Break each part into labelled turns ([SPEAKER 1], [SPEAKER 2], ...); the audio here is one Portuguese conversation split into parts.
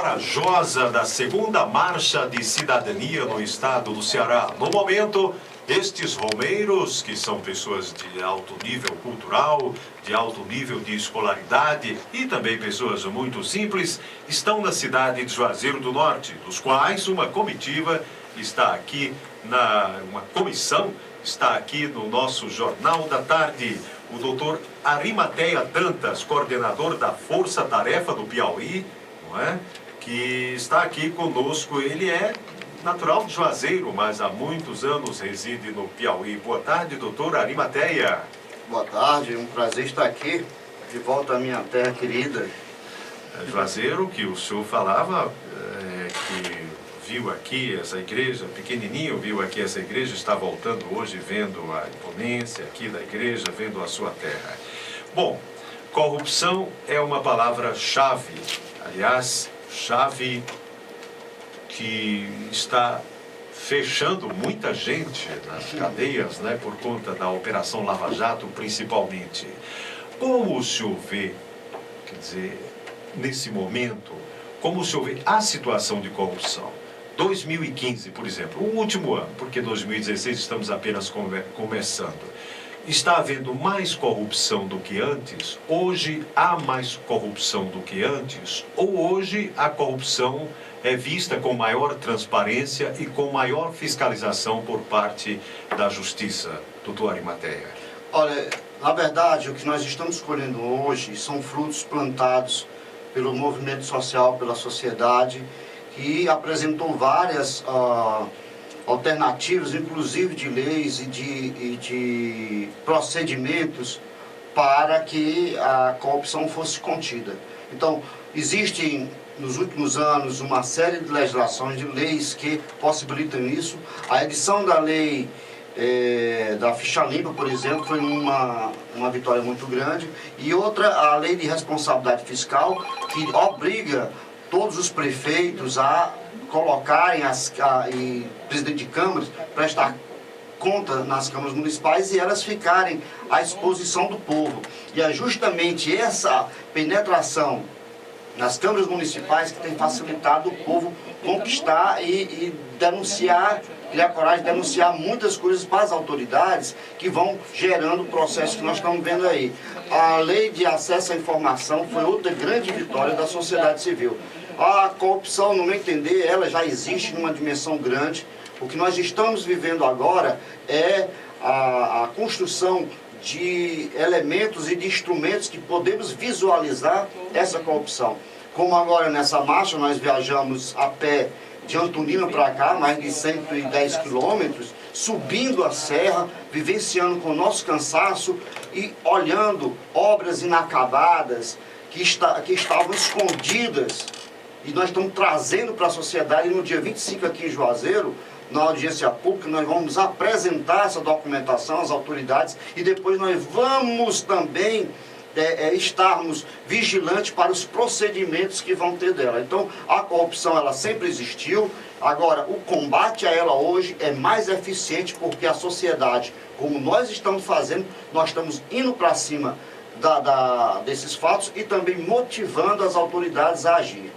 [SPEAKER 1] Corajosa da segunda marcha de cidadania no estado do Ceará. No momento, estes romeiros, que são pessoas de alto nível cultural, de alto nível de escolaridade e também pessoas muito simples, estão na cidade de Juazeiro do Norte, dos quais uma comitiva está aqui, uma comissão está aqui no nosso Jornal da Tarde. O doutor Arimateia Dantas, coordenador da Força Tarefa do Piauí, não é? Que está aqui conosco. Ele é natural de Juazeiro, mas há muitos anos reside no Piauí. Boa tarde, doutor Arimateia.
[SPEAKER 2] Boa tarde, é um prazer estar aqui, de volta à minha terra querida.
[SPEAKER 1] Juazeiro, que o senhor falava, que viu aqui essa igreja, pequenininho, viu aqui essa igreja, está voltando hoje vendo a imponência aqui da igreja, vendo a sua terra. Bom, corrupção é uma palavra-chave, aliás, chave que está fechando muita gente nas cadeias, né, por conta da Operação Lava Jato, principalmente. Como o senhor vê, quer dizer, nesse momento, como o senhor vê a situação de corrupção? 2015, por exemplo, o último ano, porque 2016 estamos apenas começando. Está havendo mais corrupção do que antes? Hoje há mais corrupção do que antes? Ou hoje a corrupção é vista com maior transparência e com maior fiscalização por parte da Justiça, doutor Arimateia?
[SPEAKER 2] Olha, na verdade, o que nós estamos colhendo hoje são frutos plantados pelo movimento social, pela sociedade, que apresentou várias alternativas, inclusive de leis e de procedimentos para que a corrupção fosse contida. Então, existem nos últimos anos uma série de legislações, de leis que possibilitam isso. A edição da lei da ficha limpa, por exemplo, foi uma vitória muito grande. E outra, a lei de responsabilidade fiscal, que obriga todos os prefeitos a colocarem e presidente de câmaras, prestar conta nas câmaras municipais e elas ficarem à exposição do povo. E é justamente essa penetração nas câmaras municipais que tem facilitado o povo conquistar e denunciar, criar coragem de denunciar muitas coisas para as autoridades que vão gerando o processo que nós estamos vendo aí. A lei de acesso à informação foi outra grande vitória da sociedade civil. A corrupção, no meu entender, ela já existe numa dimensão grande. O que nós estamos vivendo agora é a construção de elementos e de instrumentos que podemos visualizar essa corrupção. Como agora nessa marcha nós viajamos a pé de Antonina para cá, mais de 110 quilômetros, subindo a serra, vivenciando com o nosso cansaço e olhando obras inacabadas que estavam escondidas. E nós estamos trazendo para a sociedade, no dia 25 aqui em Juazeiro, na audiência pública, nós vamos apresentar essa documentação às autoridades e depois nós vamos também estarmos vigilantes para os procedimentos que vão ter dela. Então, a corrupção, ela sempre existiu. Agora, o combate a ela hoje é mais eficiente porque a sociedade, como nós estamos fazendo, nós estamos indo para cima desses fatos e também motivando as autoridades a agir.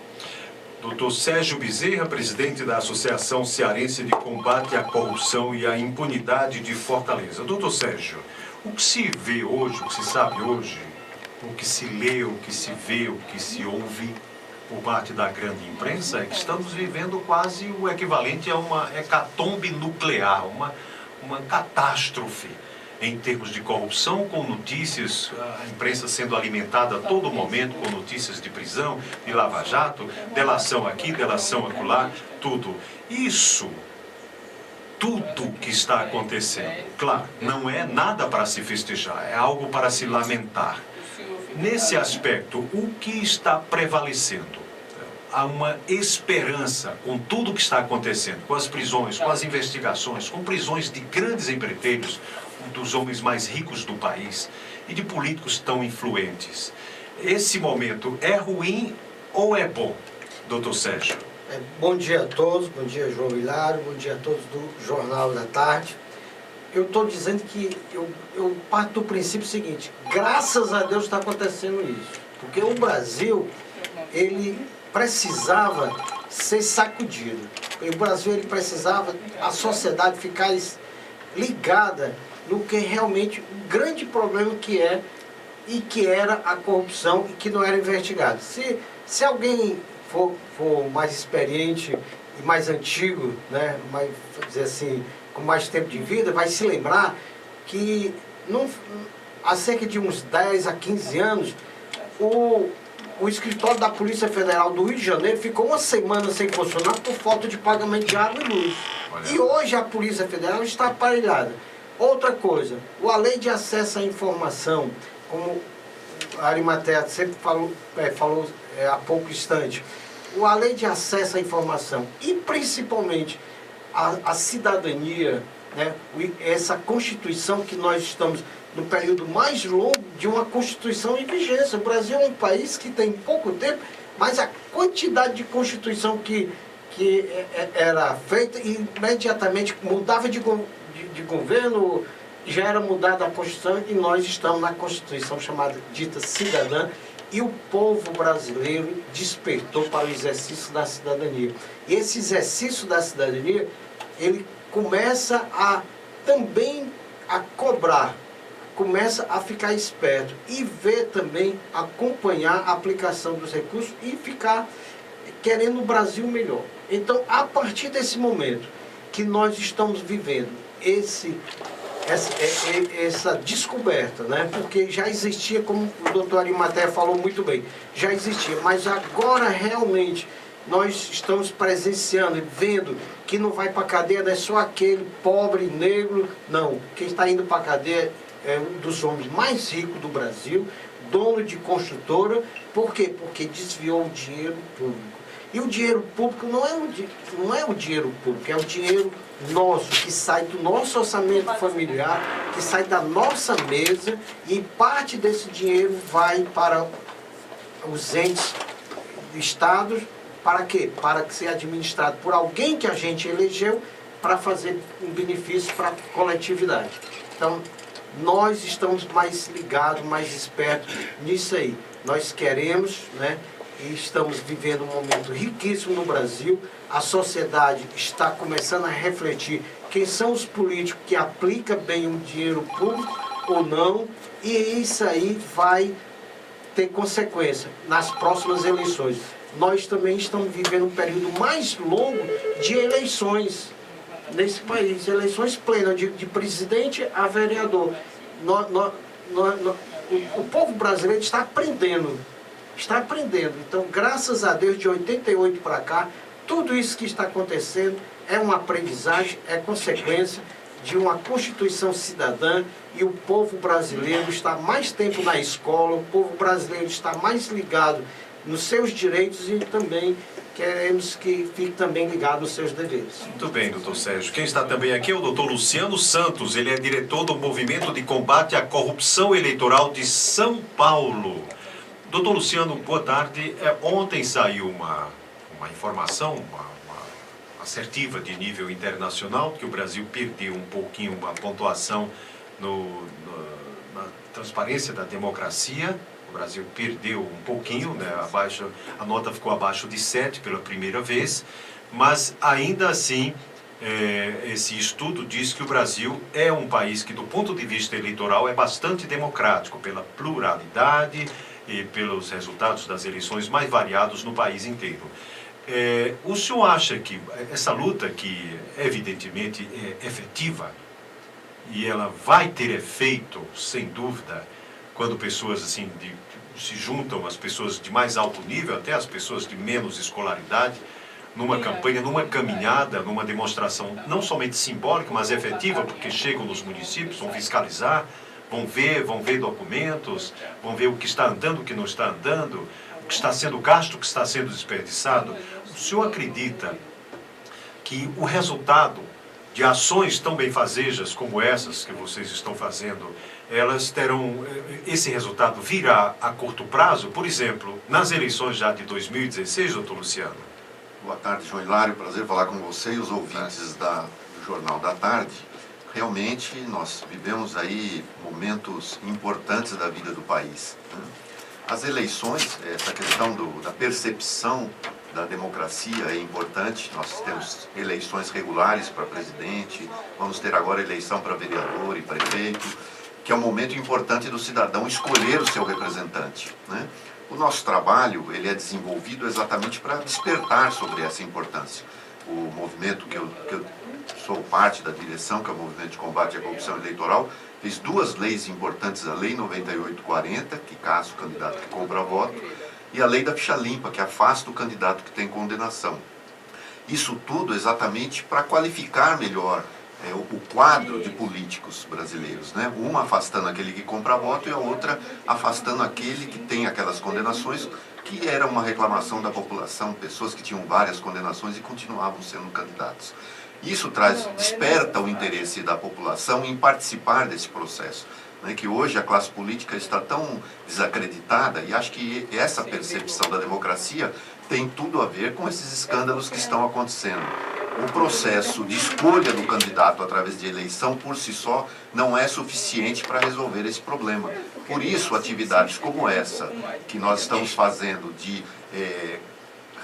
[SPEAKER 1] Doutor Sérgio Bezerra, presidente da Associação Cearense de Combate à Corrupção e à Impunidade de Fortaleza. Doutor Sérgio, o que se vê hoje, o que se sabe hoje, o que se lê, o que se vê, o que se ouve por parte da grande imprensa é que estamos vivendo quase o equivalente a uma hecatombe nuclear, uma catástrofe em termos de corrupção, com notícias, a imprensa sendo alimentada a todo momento com notícias de prisão, de lava-jato, delação aqui, delação acolá, tudo. Isso, tudo que está acontecendo, claro, não é nada para se festejar, é algo para se lamentar. Nesse aspecto, o que está prevalecendo? Há uma esperança com tudo o que está acontecendo, com as prisões, com as investigações, com prisões de grandes empreiteiros, dos homens mais ricos do país e de políticos tão influentes. Esse momento é ruim ou é bom, doutor Sérgio?
[SPEAKER 3] Bom dia a todos, bom dia João Hilário, bom dia a todos do Jornal da Tarde. Eu estou dizendo que eu parto do princípio seguinte: graças a Deus está acontecendo isso, porque o Brasil, ele precisava ser sacudido. O Brasil ele precisava, a sociedade ficar ligada no que realmente o grande problema que é e que era a corrupção e que não era investigado. Se alguém for mais experiente e mais antigo, né, mais, dizer assim, com mais tempo de vida, vai se lembrar que há cerca de uns 10 a 15 anos, o escritório da Polícia Federal do Rio de Janeiro ficou uma semana sem funcionar por falta de pagamento de água e luz. E hoje a Polícia Federal está aparelhada. Outra coisa, a lei de acesso à informação, como a Arimatea sempre falou há pouco instante, a lei de acesso à informação e principalmente a cidadania, né, essa Constituição que nós estamos no período mais longo de uma Constituição em vigência. O Brasil é um país que tem pouco tempo, mas a quantidade de Constituição que era feita e imediatamente mudava de governo, já era mudada a Constituição e nós estamos na Constituição chamada dita cidadã e o povo brasileiro despertou para o exercício da cidadania. E esse exercício da cidadania, ele começa também a cobrar, começa a ficar esperto e ver também, acompanhar a aplicação dos recursos e ficar querendo o Brasil melhor. Então, a partir desse momento que nós estamos vivendo essa descoberta, né? Porque já existia, como o doutor Arimatea falou muito bem, já existia, mas agora realmente nós estamos presenciando e vendo que não vai para a cadeia, não é só aquele pobre, negro, não. Quem está indo para a cadeia é um dos homens mais ricos do Brasil, dono de construtora. Por quê? Porque desviou o dinheiro público. E o dinheiro público não é o dinheiro público, é o dinheiro nosso, que sai do nosso orçamento familiar, que sai da nossa mesa, e parte desse dinheiro vai para os entes estados. Para quê? Para que seja administrado por alguém que a gente elegeu para fazer um benefício para a coletividade. Então, nós estamos mais ligados, mais espertos nisso aí. Nós queremos, né? E estamos vivendo um momento riquíssimo no Brasil. A sociedade está começando a refletir quem são os políticos que aplicam bem o dinheiro público ou não. E isso aí vai ter consequência nas próximas eleições. Nós também estamos vivendo um período mais longo de eleições nesse país. Eleições plenas, de presidente a vereador. O povo brasileiro está aprendendo. Então, graças a Deus, de 88 para cá, tudo isso que está acontecendo é uma aprendizagem, é consequência de uma Constituição cidadã, e o povo brasileiro está mais tempo na escola, o povo brasileiro está mais ligado nos seus direitos e também queremos que fique também ligado nos seus deveres.
[SPEAKER 1] Muito bem, doutor Sérgio. Quem está também aqui é o doutor Luciano Santos. Ele é diretor do Movimento de Combate à Corrupção Eleitoral de São Paulo. Doutor Luciano, boa tarde. Ontem saiu uma informação, uma assertiva de nível internacional, que o Brasil perdeu um pouquinho a pontuação na transparência da democracia. O Brasil perdeu um pouquinho, né? A nota ficou abaixo de 7 pela primeira vez, mas ainda assim esse estudo diz que o Brasil é um país que, do ponto de vista eleitoral, é bastante democrático, pela pluralidade e pelos resultados das eleições mais variados no país inteiro. O senhor acha que essa luta, que evidentemente é efetiva, e ela vai ter efeito, sem dúvida, quando pessoas assim se juntam, as pessoas de mais alto nível, até as pessoas de menos escolaridade, numa campanha, numa caminhada, numa demonstração não somente simbólica, mas efetiva, porque chegam nos municípios, vão fiscalizar, vão ver documentos, vão ver o que está andando, o que não está andando, o que está sendo gasto, o que está sendo desperdiçado. O senhor acredita que o resultado de ações tão benfazejas como essas que vocês estão fazendo, elas terão, esse resultado virá a curto prazo? Por exemplo, nas eleições já de 2016, doutor Luciano?
[SPEAKER 4] Boa tarde, João Hilário. Prazer falar com você e os ouvintes do Jornal da Tarde. Realmente, nós vivemos aí momentos importantes da vida do país, né? As eleições, essa questão da percepção da democracia é importante. Nós temos eleições regulares para presidente, vamos ter agora eleição para vereador e prefeito, que é um momento importante do cidadão escolher o seu representante, né? O nosso trabalho, ele é desenvolvido exatamente para despertar sobre essa importância. O movimento que eu sou parte da direção, que é o Movimento de Combate à Corrupção Eleitoral, fez 2 leis importantes, a Lei 9840, que caça o candidato que compra voto, e a Lei da Ficha Limpa, que afasta o candidato que tem condenação. Isso tudo exatamente para qualificar melhor o quadro de políticos brasileiros, né? Uma afastando aquele que compra voto e a outra afastando aquele que tem aquelas condenações, que era uma reclamação da população, pessoas que tinham várias condenações e continuavam sendo candidatos. Isso desperta o interesse da população em participar desse processo, né? Que hoje a classe política está tão desacreditada, e acho que essa percepção da democracia tem tudo a ver com esses escândalos que estão acontecendo. O processo de escolha do candidato através de eleição por si só não é suficiente para resolver esse problema. Por isso, atividades como essa que nós estamos fazendo de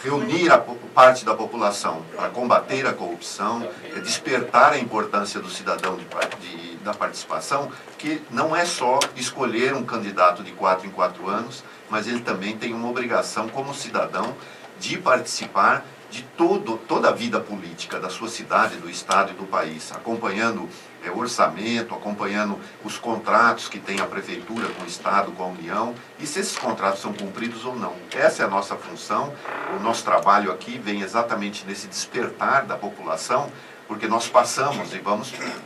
[SPEAKER 4] reunir a parte da população para combater a corrupção, despertar a importância do cidadão da participação, que não é só escolher um candidato de 4 em 4 anos, mas ele também tem uma obrigação como cidadão de participar de toda a vida política da sua cidade, do estado e do país, acompanhando o orçamento, acompanhando os contratos que tem a prefeitura com o estado, com a União, e se esses contratos são cumpridos ou não. Essa é a nossa função. O nosso trabalho aqui vem exatamente nesse despertar da população, porque nós passamos e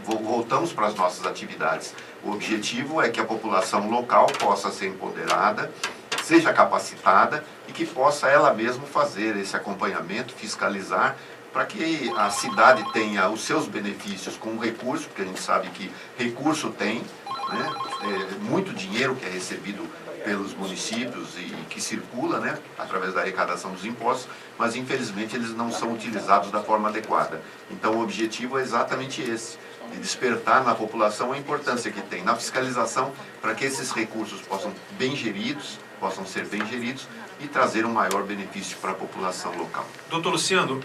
[SPEAKER 4] voltamos para as nossas atividades. O objetivo é que a população local possa ser empoderada, seja capacitada e que possa ela mesma fazer esse acompanhamento, fiscalizar, para que a cidade tenha os seus benefícios com o recurso, porque a gente sabe que recurso tem, né? Muito dinheiro que é recebido pelos municípios e que circula, né, através da arrecadação dos impostos, mas infelizmente eles não são utilizados da forma adequada. Então o objetivo é exatamente esse, de despertar na população a importância que tem na fiscalização para que esses recursos possam ser bem geridos e trazer um maior benefício para a população local.
[SPEAKER 1] Doutor Luciano,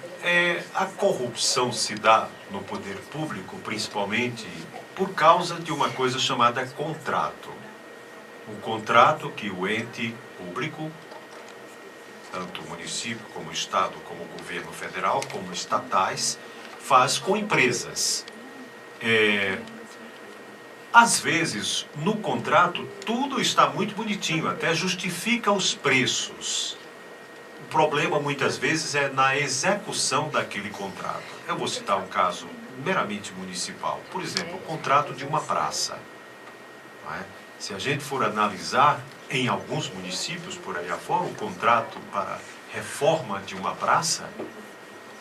[SPEAKER 1] a corrupção se dá no poder público, principalmente por causa de uma coisa chamada contrato. Um contrato que o ente público, tanto o município como o estado, como o governo federal, como estatais, faz com empresas. Às vezes, no contrato, tudo está muito bonitinho, até justifica os preços. O problema, muitas vezes, é na execução daquele contrato. Eu vou citar um caso meramente municipal. Por exemplo, o contrato de uma praça. Não é? Se a gente for analisar, em alguns municípios, por aí afora, o contrato para reforma de uma praça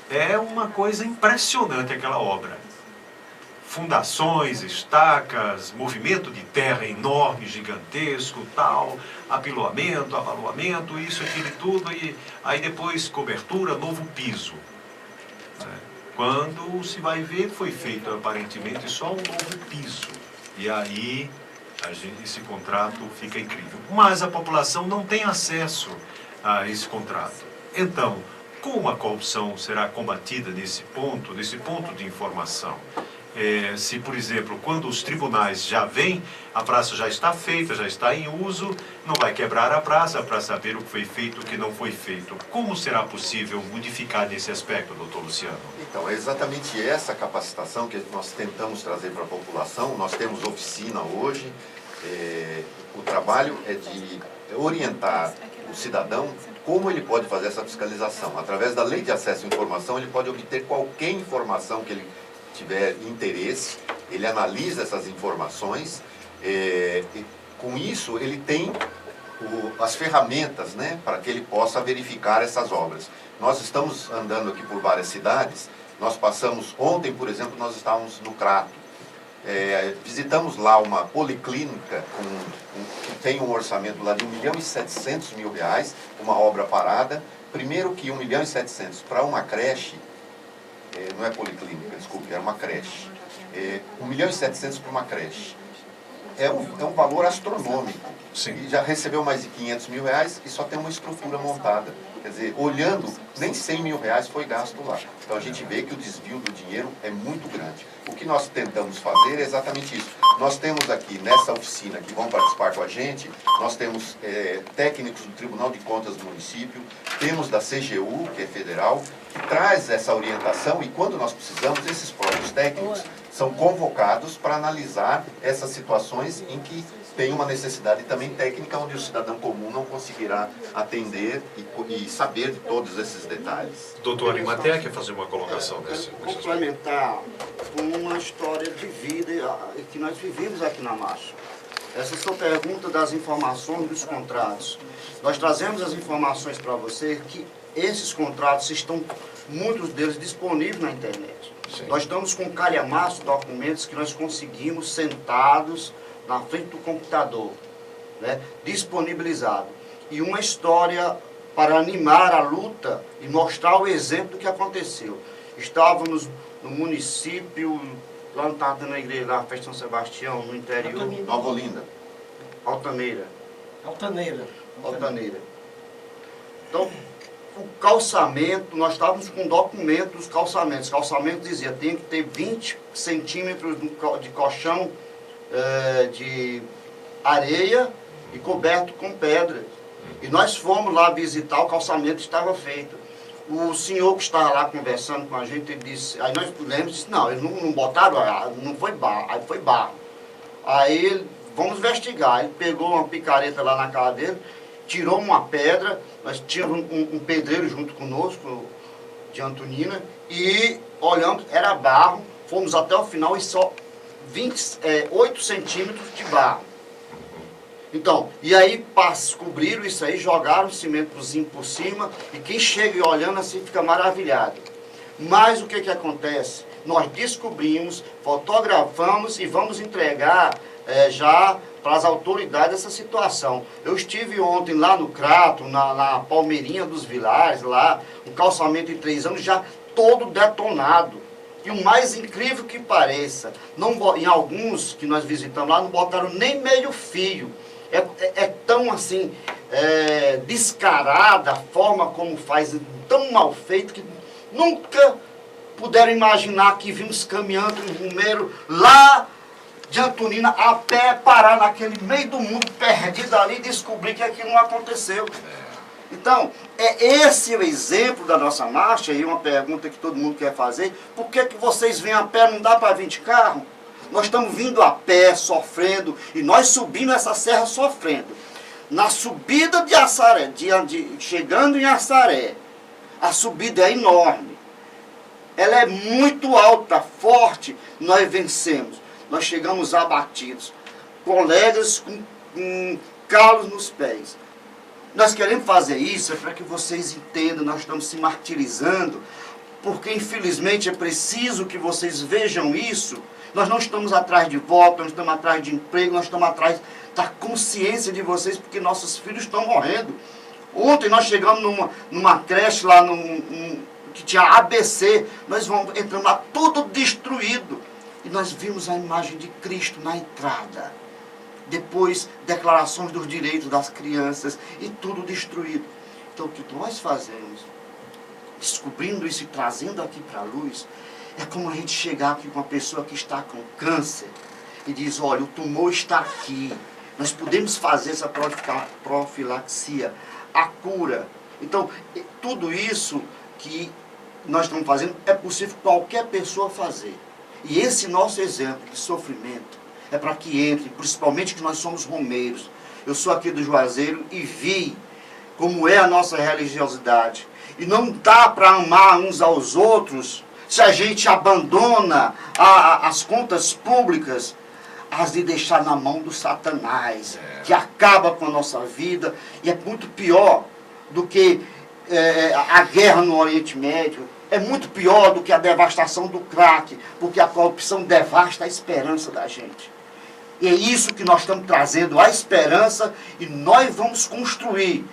[SPEAKER 1] é uma coisa impressionante, aquela obra. Fundações, estacas, movimento de terra enorme, gigantesco, tal, apiloamento, avaloamento, isso, aquilo e tudo, e aí depois cobertura, novo piso. Quando se vai ver, foi feito aparentemente só um novo piso. E aí esse contrato fica incrível. Mas a população não tem acesso a esse contrato. Então, como a corrupção será combatida nesse ponto de informação? Se, por exemplo, quando os tribunais já vêm, a praça já está feita, já está em uso, não vai quebrar a praça para saber o que foi feito e o que não foi feito. Como será possível modificar nesse aspecto, doutor Luciano?
[SPEAKER 4] Então, é exatamente essa capacitação que nós tentamos trazer para a população. Nós temos oficina hoje. O trabalho é de orientar o cidadão como ele pode fazer essa fiscalização. Através da Lei de Acesso à Informação, ele pode obter qualquer informação que ele tiver interesse, ele analisa essas informações, e com isso ele tem as ferramentas, né, para que ele possa verificar essas obras. Nós estamos andando aqui por várias cidades, nós passamos, ontem por exemplo, nós estávamos no Crato, visitamos lá uma policlínica que tem um orçamento lá de R$1.700.000, uma obra parada. Primeiro que R$1.700.000 para uma creche, não é policlínica, desculpe, era uma creche. R$1.700.000 para uma creche. é um valor astronômico.
[SPEAKER 1] Sim.
[SPEAKER 4] E já recebeu mais de 500 mil reais e só tem uma estrutura montada. Quer dizer, olhando, nem 100 mil reais foi gasto lá. Então a gente vê que o desvio do dinheiro é muito grande. O que nós tentamos fazer é exatamente isso. Nós temos aqui, nessa oficina que vão participar com a gente, nós temos técnicos do Tribunal de Contas do município, temos da CGU, que é federal, que traz essa orientação e quando nós precisamos, esses próprios técnicos são convocados para analisar essas situações em que tem uma necessidade também técnica onde o cidadão comum não conseguirá atender e saber de todos esses detalhes.
[SPEAKER 1] Doutor Arimatea quer fazer uma colocação
[SPEAKER 2] Quero
[SPEAKER 1] nesse aspecto.
[SPEAKER 2] complementar com uma história de vida que nós vivemos aqui na marcha. Essa sua pergunta das informações dos contratos. Nós trazemos as informações para você que esses contratos estão, muitos deles, disponíveis na internet.
[SPEAKER 1] Sim.
[SPEAKER 2] Nós estamos com calhamaço de documentos que nós conseguimos sentados na frente do computador, né, disponibilizado. E uma história para animar a luta e mostrar o exemplo do que aconteceu. Estávamos no município, lá no Tarta, na igreja, lá, Festa São Sebastião, no interior,
[SPEAKER 4] Nova Olinda.
[SPEAKER 2] Altaneira.
[SPEAKER 3] Altaneira.
[SPEAKER 2] Então, o calçamento, nós estávamos com documento dos calçamentos. O calçamento dizia, tem que ter 20 centímetros de colchão de areia e coberto com pedra. E nós fomos lá visitar, o calçamento estava feito. O senhor que estava lá conversando com a gente, ele disse, aí nós lemos, disse, não, eles não botaram, não foi barro, aí foi barro. Aí, vamos investigar. Ele pegou uma picareta lá na casa dele, tirou uma pedra, nós tínhamos um pedreiro junto conosco, de Antonina, e olhamos, era barro, fomos até o final e só 8 centímetros de barro. Então, e aí cobriram isso aí, jogaram o cimentozinho por cima, e quem chega olhando assim fica maravilhado. Mas o que acontece? Nós descobrimos, fotografamos e vamos entregar já para as autoridades essa situação. Eu estive ontem lá no Crato, na Palmeirinha dos Vilares, lá, um calçamento de 3 anos já todo detonado. E o mais incrível que pareça, em alguns que nós visitamos lá, não botaram nem meio fio. É tão assim, descarada a forma como faz, tão mal feito, que nunca puderam imaginar que vimos caminhando um rumeiro lá de Antonina a pé, parar naquele meio do mundo, perdido ali, e descobrir que aquilo não aconteceu. Então, esse o exemplo da nossa marcha, e uma pergunta que todo mundo quer fazer, por que vocês vêm a pé, não dá para vir de carro? Nós estamos vindo a pé, sofrendo, e nós subimos essa serra sofrendo. Na subida de Assaré, chegando em Assaré, a subida é enorme. Ela é muito alta, forte, nós vencemos. Nós chegamos abatidos, colegas com calos nos pés. Nós queremos fazer isso para que vocês entendam, nós estamos se martirizando, porque infelizmente é preciso que vocês vejam isso. Nós não estamos atrás de voto, nós estamos atrás de emprego, nós estamos atrás da consciência de vocês, porque nossos filhos estão morrendo. Ontem nós chegamos numa creche lá que tinha ABC, nós entramos lá tudo destruído. E nós vimos a imagem de Cristo na entrada. Depois, declarações dos direitos das crianças e tudo destruído. Então, o que nós fazemos, descobrindo isso e trazendo aqui para a luz, é como a gente chegar aqui com uma pessoa que está com câncer e diz, olha, o tumor está aqui. Nós podemos fazer essa profilaxia, a cura. Então, tudo isso que nós estamos fazendo é possível qualquer pessoa fazer. E esse nosso exemplo de sofrimento é para que entre, principalmente que nós somos romeiros. Eu sou aqui do Juazeiro e vi como é a nossa religiosidade. E não dá para amar uns aos outros se a gente abandona as contas públicas, as de deixar na mão do Satanás, que acaba com a nossa vida. E é muito pior do que a guerra no Oriente Médio. É muito pior do que a devastação do crack, porque a corrupção devasta a esperança da gente. E é isso que nós estamos trazendo, a esperança, e nós vamos construir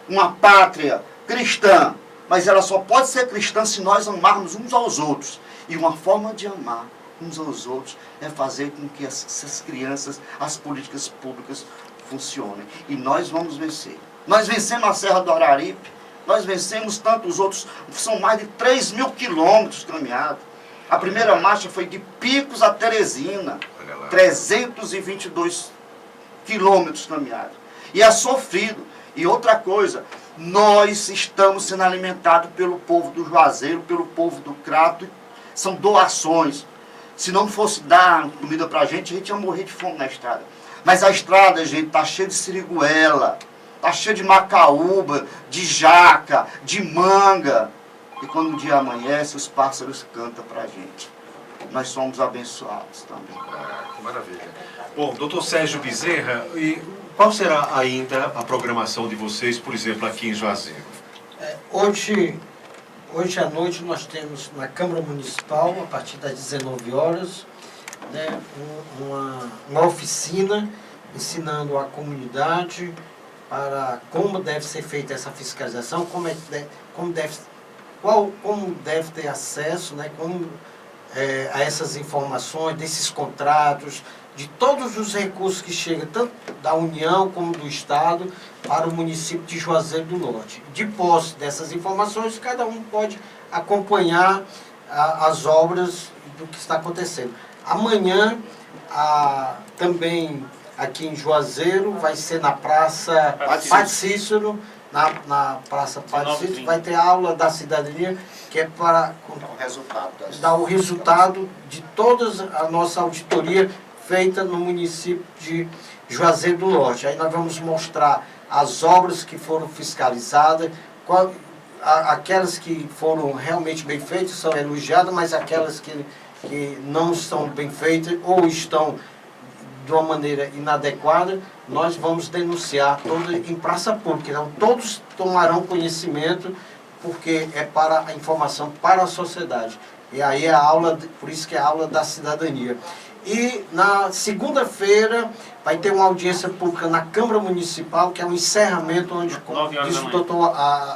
[SPEAKER 2] uma pátria cristã, mas ela só pode ser cristã se nós amarmos uns aos outros. E uma forma de amar uns aos outros, é fazer com que essas crianças, as políticas públicas funcionem. E nós vamos vencer. Nós vencemos a Serra do Araripe, nós vencemos tantos outros, são mais de 3.000 quilômetros caminhados. A primeira marcha foi de Picos a Teresina, 322 quilômetros caminhados. E é sofrido. E outra coisa, nós estamos sendo alimentados pelo povo do Juazeiro, pelo povo do Crato, são doações. Se não fosse dar comida pra gente, a gente ia morrer de fome na estrada. Mas a estrada, gente, tá cheia de siriguela, tá cheia de macaúba, de jaca, de manga. E quando o dia amanhece, os pássaros cantam pra gente. Nós somos abençoados também.
[SPEAKER 1] Que maravilha. Bom, doutor Sérgio Bezerra, e qual será ainda a programação de vocês, por exemplo, aqui em Juazeiro?
[SPEAKER 3] Hoje à noite nós temos na Câmara Municipal, a partir das 19 horas, né, uma oficina ensinando a comunidade para como deve ser feita essa fiscalização, como deve ter acesso, né, a essas informações, desses contratos, de todos os recursos que chegam, tanto da União como do Estado, para o município de Juazeiro do Norte. De posse dessas informações, cada um pode acompanhar as obras do que está acontecendo. Amanhã, também aqui em Juazeiro, vai ser na Praça Padre Cícero, na Praça Padre Cícero, vai ter aula da cidadania, que é para dar o resultado de toda a nossa auditoria feita no município de Juazeiro do Norte. Aí nós vamos mostrar as obras que foram fiscalizadas, aquelas que foram realmente bem feitas são elogiadas, mas aquelas que não estão bem feitas ou estão de uma maneira inadequada, nós vamos denunciar em praça pública. Então, todos tomarão conhecimento, porque é para a informação para a sociedade. E aí é a aula, por isso que é a aula da cidadania. E na segunda-feira vai ter uma audiência pública na Câmara Municipal, que é um encerramento, onde, como disse o doutor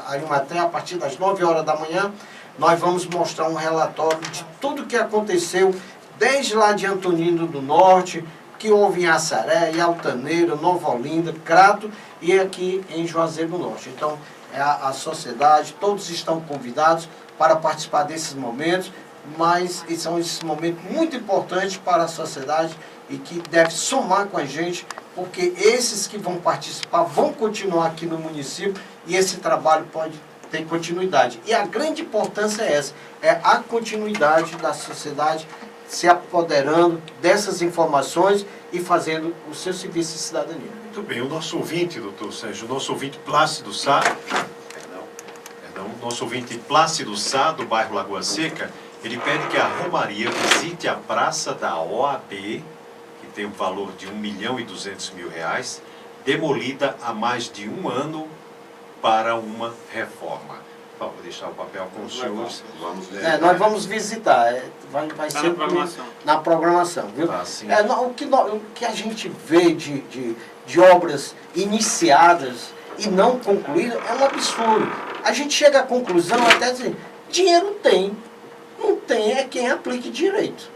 [SPEAKER 3] Arimaté, a partir das 9 horas da manhã, nós vamos mostrar um relatório de tudo que aconteceu, desde lá de Antonino do Norte, que houve em Assaré, em Altaneira, Nova Olinda, Crato e aqui em Juazeiro do Norte. Então, a sociedade, todos estão convidados para participar desses momentos, mas são esses momentos muito importantes para a sociedade e que deve somar com a gente, porque esses que vão participar vão continuar aqui no município e esse trabalho pode ter continuidade. E a grande importância é essa, é a continuidade da sociedade se apoderando dessas informações e fazendo o seu serviço de cidadania.
[SPEAKER 1] Muito bem, o nosso ouvinte, doutor Sérgio, o nosso ouvinte Plácido Sá, nosso ouvinte Plácido Sá, do bairro Lagoa Seca, ele pede que a Romaria visite a Praça da OAB, que tem um valor de R$1.200.000, demolida há mais de um ano para uma reforma. Vou deixar o papel com os senhores.
[SPEAKER 2] Nós vamos visitar. Vai ser na programação, viu? O que a gente vê de obras iniciadas e não concluídas é um absurdo. A gente chega à conclusão até dizer, dinheiro tem, não tem é quem aplique direito.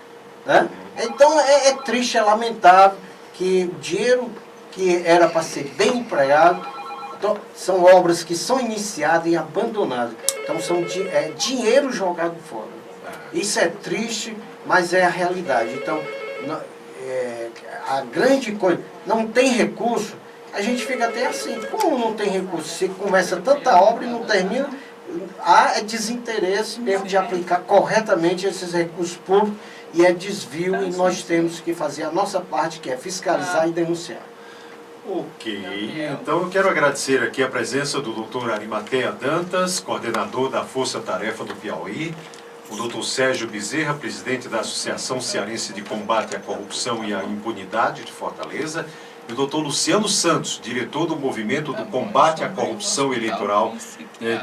[SPEAKER 2] Né? Então é triste, é lamentável que o dinheiro que era para ser bem empregado, então, são obras que são iniciadas e abandonadas. Então são dinheiro jogado fora. Isso é triste, mas é a realidade. Então, a grande coisa, não tem recurso, a gente fica até assim, como não tem recurso? Você começa tanta obra e não termina, há desinteresse mesmo de aplicar corretamente esses recursos públicos e é desvio e nós temos que fazer a nossa parte, que é fiscalizar e denunciar.
[SPEAKER 1] Ok, então eu quero agradecer aqui a presença do Dr. Arimatea Dantas, coordenador da Força Tarefa do Piauí, o Dr. Sérgio Bezerra, presidente da Associação Cearense de Combate à Corrupção e à Impunidade de Fortaleza, e o Dr. Luciano Santos, diretor do Movimento do Combate à Corrupção Eleitoral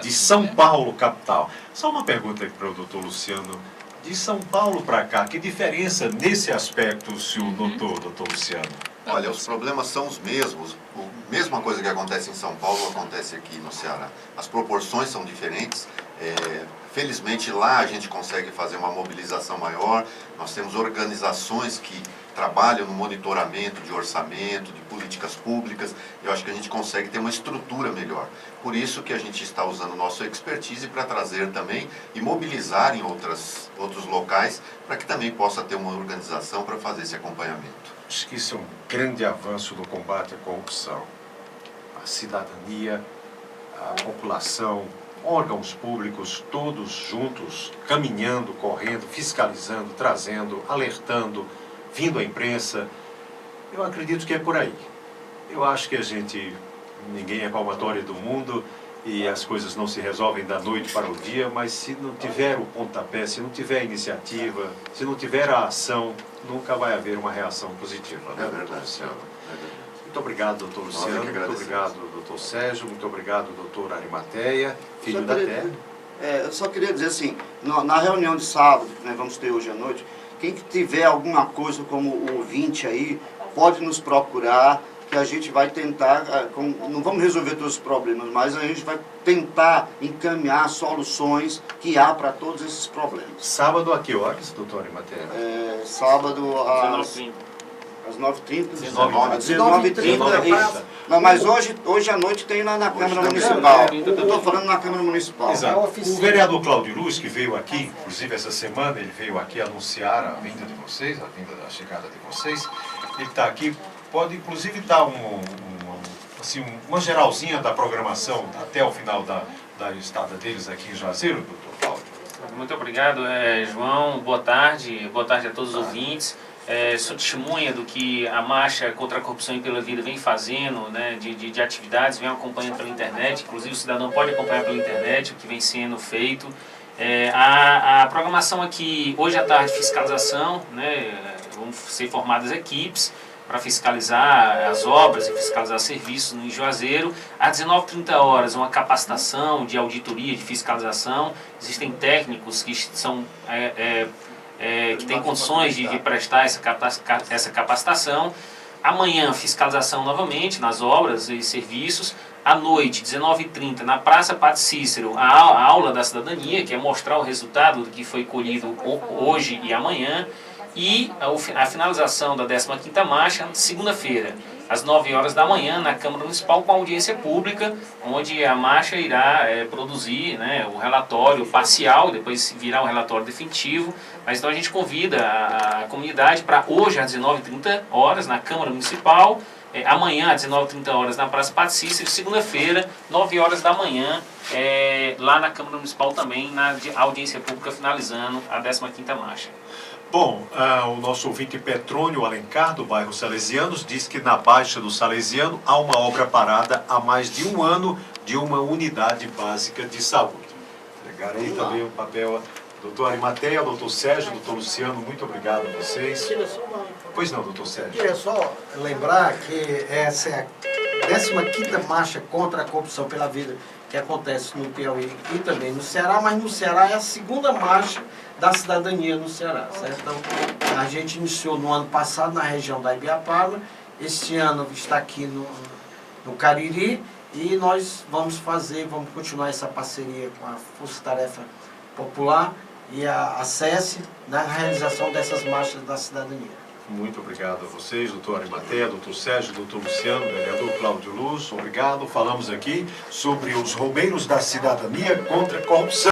[SPEAKER 1] de São Paulo, capital. Só uma pergunta aqui para o Dr. Luciano. De São Paulo para cá, que diferença nesse aspecto o senhor notou, Dr. Luciano?
[SPEAKER 4] Olha, os problemas são os mesmos. A mesma coisa que acontece em São Paulo acontece aqui no Ceará. As proporções são diferentes. Felizmente lá a gente consegue fazer uma mobilização maior, nós temos organizações que trabalham no monitoramento de orçamento, de políticas públicas, eu acho que a gente consegue ter uma estrutura melhor. Por isso que a gente está usando o nosso expertise para trazer também e mobilizar em outros locais, para que também possa ter uma organização para fazer esse acompanhamento.
[SPEAKER 1] Acho que isso é um grande avanço no combate à corrupção. A cidadania, a população, órgãos públicos, todos juntos, caminhando, correndo, fiscalizando, trazendo, alertando, vindo à imprensa. Eu acredito que é por aí. Eu acho que ninguém é palmatória do mundo e as coisas não se resolvem da noite para o dia, mas se não tiver o pontapé, se não tiver a iniciativa, se não tiver a ação, nunca vai haver uma reação positiva.
[SPEAKER 4] É verdade, Luciano.
[SPEAKER 1] Muito obrigado, doutor Luciano. Muito obrigado, doutor Sérgio. Muito obrigado, doutor Arimateia, filho da terra.
[SPEAKER 2] Eu só queria dizer assim, na reunião de sábado, que nós vamos ter hoje à noite, quem que tiver alguma coisa como ouvinte aí, pode nos procurar, que a gente vai tentar, não vamos resolver todos os problemas, mas a gente vai tentar encaminhar soluções que há para todos esses problemas.
[SPEAKER 1] Sábado a que horas, doutor Arimateia?
[SPEAKER 2] Sábado às 9h30.
[SPEAKER 1] 19h30.
[SPEAKER 2] Não, mas hoje à noite tem lá na Câmara Municipal. Eu estou falando na Câmara Municipal.
[SPEAKER 1] Exato. O vereador Cláudio Luz, que veio aqui, inclusive essa semana, ele veio aqui anunciar a vinda de vocês, a chegada de vocês. Ele está aqui, pode inclusive dar uma geralzinha da programação até o final da estada deles aqui em Juazeiro, doutor Cláudio.
[SPEAKER 5] Muito obrigado, João. Boa tarde a todos os ouvintes. Sou testemunha do que a Marcha contra a Corrupção e pela Vida vem fazendo, né, de atividades, vem acompanhando pela internet, inclusive o cidadão pode acompanhar pela internet o que vem sendo feito. A programação aqui, hoje à tarde, fiscalização, né, vão ser formadas equipes para fiscalizar as obras e fiscalizar serviços no Juazeiro. Às 19h30, uma capacitação de auditoria, de fiscalização. Existem técnicos que são... que tem condições de prestar essa capacitação. Amanhã, fiscalização novamente nas obras e serviços. À noite, 19h30, na Praça Padre Cícero, a aula da cidadania, que é mostrar o resultado do que foi colhido hoje e amanhã. E a finalização da 15ª Marcha, segunda-feira, às 9h da manhã, na Câmara Municipal, com audiência pública, onde a Marcha irá produzir, né, o relatório parcial, depois virá o relatório definitivo. Mas então a gente convida a comunidade para hoje, às 19h30, na Câmara Municipal, amanhã, às 19h30, na Praça Padre Cícero, segunda-feira, 9h da manhã, lá na Câmara Municipal também, na audiência pública, finalizando a 15ª Marcha.
[SPEAKER 1] Bom, o nosso ouvinte Petrônio Alencar, do bairro Salesianos, diz que na Baixa do Salesiano há uma obra parada há mais de um ano de uma unidade básica de saúde. Entregar aí também o papel, doutor Arimateia, doutor Sérgio, doutor Luciano, muito obrigado a vocês. Pois não, doutor Sérgio.
[SPEAKER 3] Queria só lembrar que essa é a 15ª Marcha contra a Corrupção pela Vida que acontece no Piauí e também no Ceará, mas no Ceará é a 2ª marcha da cidadania no Ceará, certo? Então, a gente iniciou no ano passado na região da Ibiapaba, este ano está aqui no Cariri, e nós vamos continuar essa parceria com a Força Tarefa Popular e a SESC na realização dessas marchas da cidadania.
[SPEAKER 1] Muito obrigado a vocês, doutor Arimateia, doutor Sérgio, doutor Luciano, vereador Cláudio Luz. Obrigado. Falamos aqui sobre os roubeiros da cidadania contra a corrupção.